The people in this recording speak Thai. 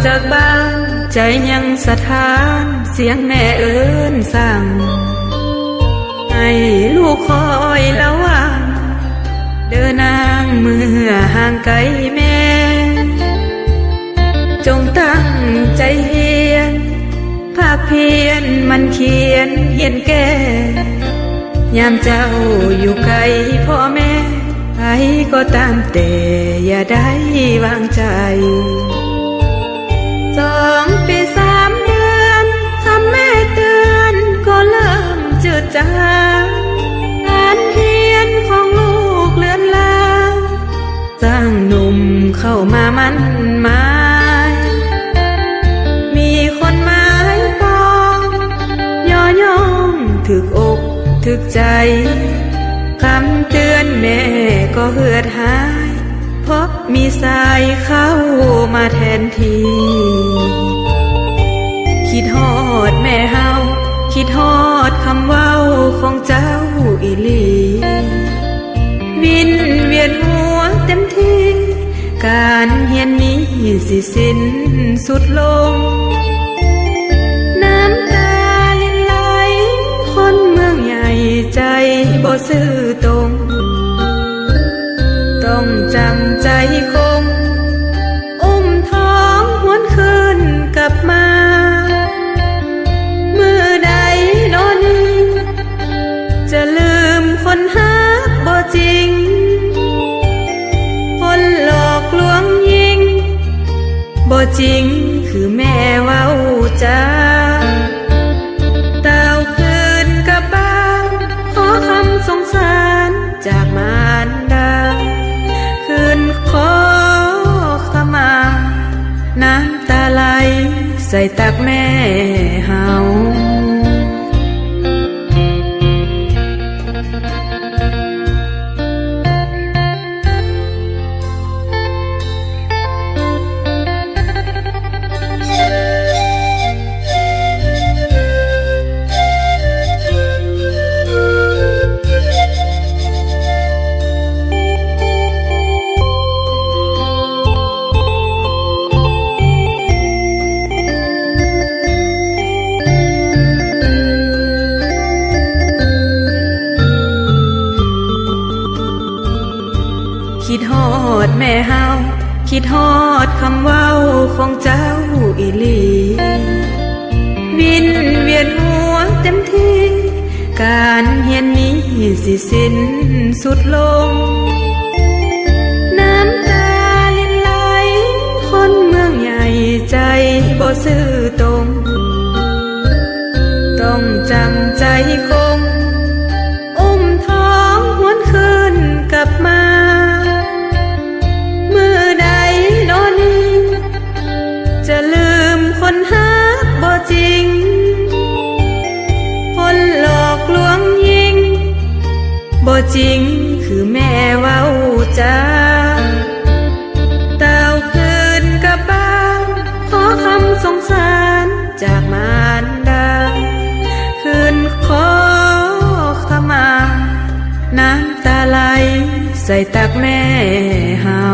จากบ้านใจยังสะท้านเสียงแม่เอิ้นสั่งให้ลูกคอยระวังเดินนางเมื่อห่างไกลแม่จงตั้งใจเฮียนภาคเพียรมันเขียนเฮียนแก่ยามเจ้าอยู่ไกลพ่อแม่ใครก็ตามแต่อย่าได้วางใจ2 ปี 3 เดือนคำแม่เตือนก็เริ่มจืดจางการเฮียนของลูกเลือนลางสร้างหนุ่มเข้ามามั่นหมายมีคนหมายปองย่อย่องถึกอกถึกใจคำเตือนแม่ก็เหือดหายเพราะมีสายเข้ามาแทนทีคิดฮอดแม่เฮาคิดฮอดคำเว้าของเจ้าอีหลีวินเวียนหัวเต็มที่การเฮียนนี้สิสิ้นสุดลงน้ำตาลินไหลคนเมืองใหญ่ใจบ่ซื่อตรงต้องจำใจคงอุ้มท้องหวนคืนกลับมาเมื่อใดโน่นนี้จะลืมคนฮักบ่จริงคนหลอกลวงยิ่งบ่จริงคือแม่เว้าจ้าเต้าคืนกลับบ้านขอคำสงสารจากมารดาคืนขอขมาน้ำตาไหลใส่ตักแม่เฮาคิดฮอดแม่เฮาคิดฮอดคำเว้าของเจ้าอีหลีวินเวียนหัวเต็มที่การเฮียนนี้สิสิ้นสุดลงน้ำตาลินไหลคนเมืองใหญ่ใจบ่ซื่อตรงต้องจำใจคงอุ้มท้องหวนคืนกลับมาจะลืมคนฮักบ่จริงคนหลอกลวงยิ่งบ่จริงคือแม่เว้าจ้าเต้าคืนกลับบ้านขอคำสงสารจากมารดาคืนขอขมาน้ำตาไหลใส่ตักแม่เฮา